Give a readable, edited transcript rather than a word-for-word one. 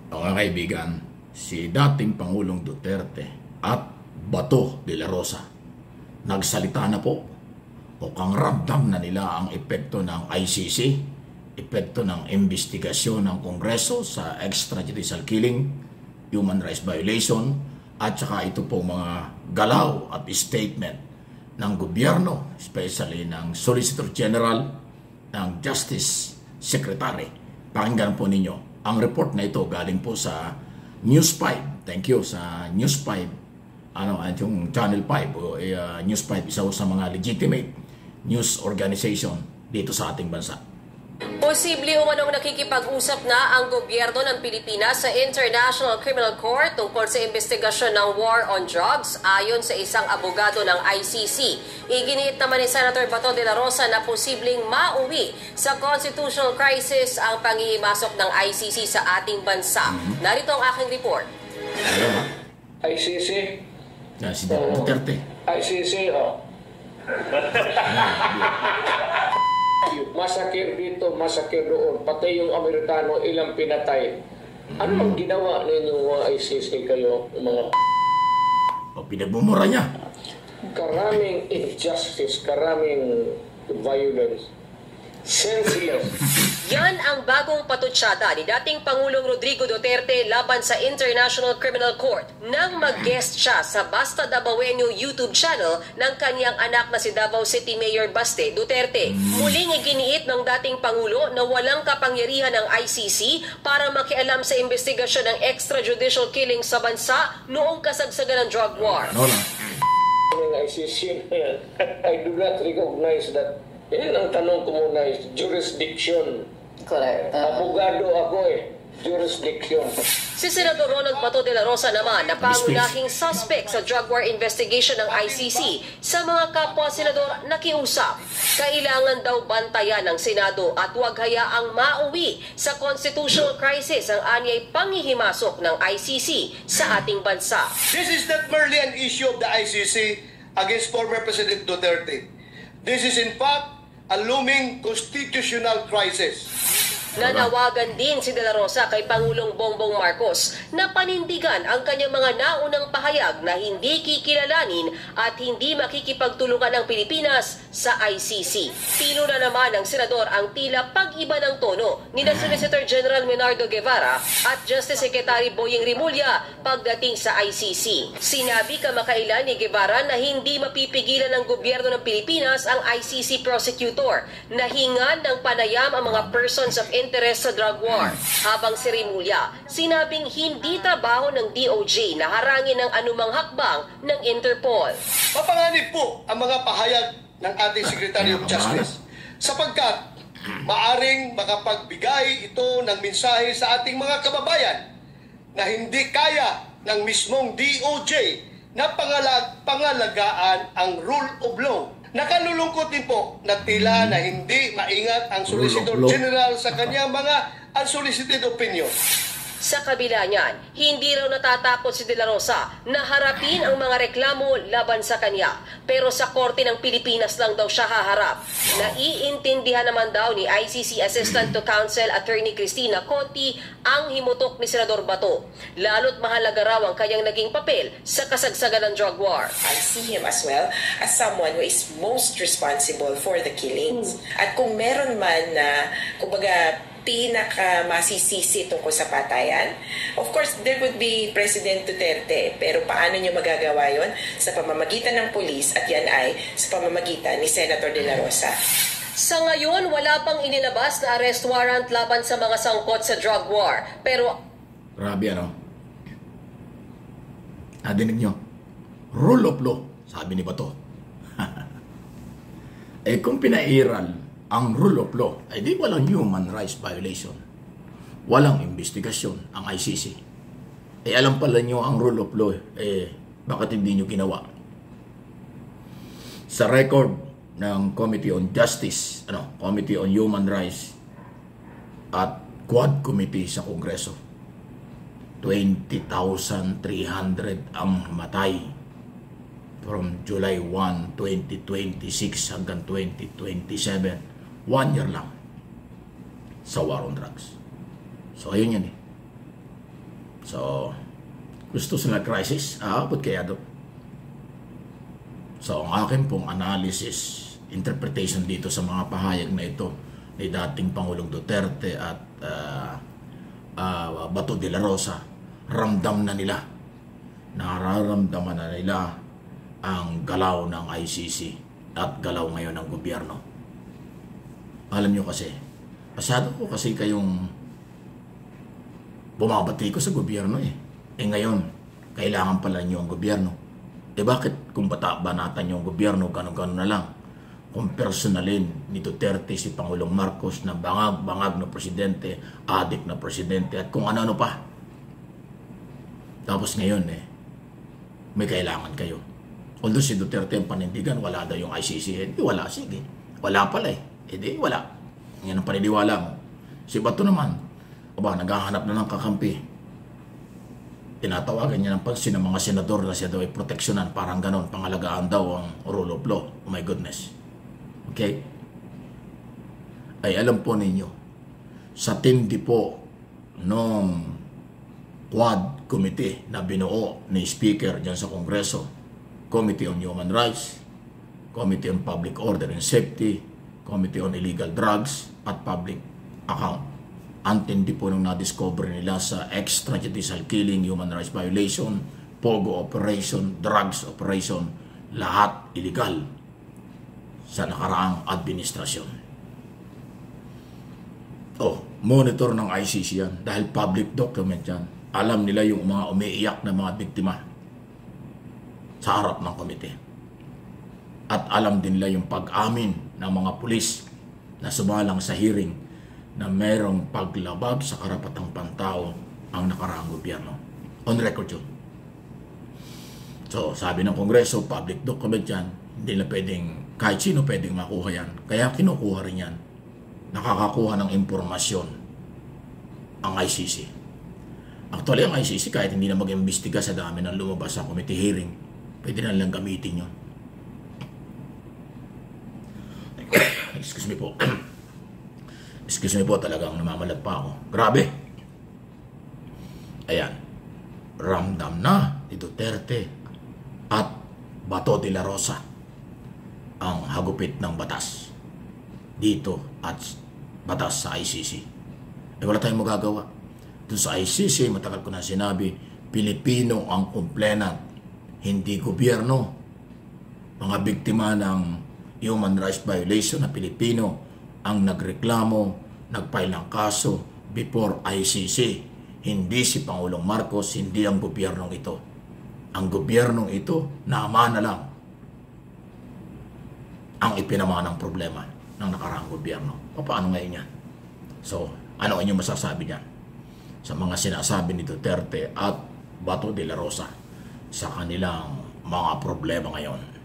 Mga kaibigan, si dating Pangulong Duterte at Bato de la Rosa nagsalita na po o kang ramdam na nila ang epekto ng ICC, epekto ng investigasyon ng Kongreso sa extrajudicial killing, human rights violation, at saka ito po mga galaw at statement ng gobyerno, especially ng Solicitor General, ng Justice Secretary. Pakinggan po ninyo. Ang report na ito galing po sa News 5. Thank you sa News 5. At yung Channel 5 News 5, isa sa mga legitimate news organization dito sa ating bansa. Posible umanong nakikipag-usap na ang gobyerno ng Pilipinas sa International Criminal Court tungkol sa investigasyon ng war on drugs ayon sa isang abogado ng ICC. Iginiit naman ni Senator Bato de la Rosa na posibleng mauwi sa constitutional crisis ang panghihimasok ng ICC sa ating bansa. Narito ang aking report. ICC? Si Duterte. ICC, masakir dito, masakir doon. Patay yung Amerikano, ilang pinatay. Ano ang ginawa ninyong mga ICC kayo, mga pinagmumura niya. Karaming injustice, karaming violence. Senseless. Yan ang bagong patutsada ni dating Pangulong Rodrigo Duterte laban sa International Criminal Court nang mag-guest siya sa Basta Dabawenyo YouTube channel ng kanyang anak na si Davao City Mayor Baste Duterte. Muling iginiit ng dating Pangulo na walang kapangyarihan ng ICC para makialam sa investigasyon ng extrajudicial killing sa bansa noong kasagsagan ng drug war. Ng ICC, I do not recognize that. Yan ang tanong ko muna is jurisdiction. Correct. Abogado ako jurisdiction. Si Senador Ronald Bato de la Rosa naman na pangunahing suspect sa drug war investigation ng ICC sa mga kapwa senador nakiusap. Kailangan daw bantayan ng Senado at huwag hayaang mauwi sa constitutional crisis ang anyay panghihimasok ng ICC sa ating bansa. This is not merely an issue of the ICC against former President Duterte. This is in fact a looming constitutional crisis. Nanawagan din si De La Rosa kay Pangulong Bongbong Marcos na panindigan ang kanyang mga naunang pahayag na hindi kikilalanin at hindi makikipagtulungan ang Pilipinas sa ICC. Tino na naman ng senador ang tila pag-iba ng tono ni Solicitor General Menardo Guevara at Justice Secretary Boying Rimulya pagdating sa ICC. Sinabi kamakailan ni Guevara na hindi mapipigilan ng gobyerno ng Pilipinas ang ICC prosecutor na hingan ng panayam ang mga persons of interest sa drug war. Habang si Rimulya, sinabing hindi trabaho ng DOJ na harangin ang anumang hakbang ng Interpol. Mapanganib po ang mga pahayag ng ating Secretary of Justice sapagkat maaring makapagbigay ito ng mensahe sa ating mga kababayan na hindi kaya ng mismong DOJ na pangalagaan ang rule of law. Nakalulungkot din po na tila na hindi maingat ang Solicitor General sa kanyang mga unsolicited opinion. Sa kabila niyan, hindi raw natatakot si De La Rosa na harapin ang mga reklamo laban sa kanya. Pero sa Korte ng Pilipinas lang daw siya haharap. Naiintindihan naman daw ni ICC Assistant to Counsel Attorney Cristina Conti ang himutok ni Senador Bato. Lalo't mahalaga raw ang kanyang naging papel sa kasagsagan ng drug war. I see him as well as someone who is most responsible for the killings. At kung meron man na, kumbaga, pinaka-masisisi tungkol sa patayan. Of course, there would be President Duterte. Pero paano niyo magagawa yon? Sa pamamagitan ng pulis at yan ay sa pamamagitan ni Senator De La Rosa. Sa ngayon, wala pang inilabas na arrest warrant laban sa mga sangkot sa drug war. Pero grabe nadinig nyo? Rule of law, sabi ni Bato. Kung pinairal ang rule of law, ay di walang human rights violation. Walang investigasyon ang ICC. Alam pala nyo ang rule of law, bakit hindi nyo ginawa? Sa record ng Committee on Justice, Committee on Human Rights at Quad Committee sa Kongreso, 20,300 ang matay from July 1, 2026 hanggang 2027. 1 year lang sa war on drugs. So ayun yan So, gusto sila crisis, aabot kaya doon. So, ang akin pong analysis, interpretation dito sa mga pahayag na ito ni dating Pangulong Duterte at Bato de la Rosa, ramdam na nila, nararamdaman na nila ang galaw ng ICC at galaw ngayon ng gobyerno. Alam nyo kasi, masyado ko kasi kayong bumabati ko sa gobyerno eh. Ngayon, kailangan pala nyo ang gobyerno. Bakit kung banatan nyo ang gobyerno, gano'n-gano'n na lang? Kung personalin ni Duterte si Pangulong Marcos na bangag-bangag na presidente, adik na presidente, at kung ano-ano pa. Tapos ngayon may kailangan kayo. Although si Duterte ang panindigan, wala daw yung ICC. Wala, sige. Wala pala wala. Yan ang paniniwala mo. Si Bato naman, naghahanap na ng kakampi. Tinatawagan niya ng pansin ng mga senador na siya daw ay proteksyonan, parang ganon, pangalagaan daw ang rule of law. Oh my goodness. Okay? Ay alam po ninyo, sa tindi po nung Quad Committee na binuo ni Speaker dyan sa Kongreso, Committee on Human Rights, Committee on Public Order and Safety, Committee on Illegal Drugs at Public Account. Antindi po nung na-discover nila sa extrajudicial killing, human rights violation, POGO operation, drugs operation, lahat illegal sa nakaraang administrasyon. Monitor ng ICC yan dahil public document yan. Alam nila yung mga umiiyak na mga biktima sa harap ng komite. At alam din nila yung pag-amin ng mga pulis na sumalang sa hearing na mayroong paglabag sa karapatang pantao ang nakaraang gobyerno. On record yun. So, sabi ng Kongreso, public document yan, hindi na pwedeng, kahit sino pwedeng makuha yan. Kaya kinukuha rin yan. Nakakakuha ng impormasyon ang ICC. Actually, ang ICC, kahit hindi na mag-imbestiga sa dami ng lumabas sa committee hearing, pwede na lang gamitin yun. Excuse me po. Excuse me po, talagang namamalat pa ako. Grabe. Ayan. Ramdam na ni Duterte at Bato de la Rosa ang hagupit ng batas dito at batas sa ICC. Wala tayong magagawa. Doon sa ICC, matagal ko na sinabi, Pilipino ang complainant, hindi gobyerno. Mga biktima ng human rights violation na Pilipino ang nagreklamo, nagfile ng kaso before ICC. Hindi si Pangulong Marcos, hindi ang gobyernong ito. Ang gobyernong ito, naama na lang ang ipinamanang problema ng nakaraang gobyerno. Paano ngayon yan? So, ano ang inyong masasabi niyan sa mga sinasabi ni Duterte at Bato de la Rosa sa kanilang mga problema ngayon?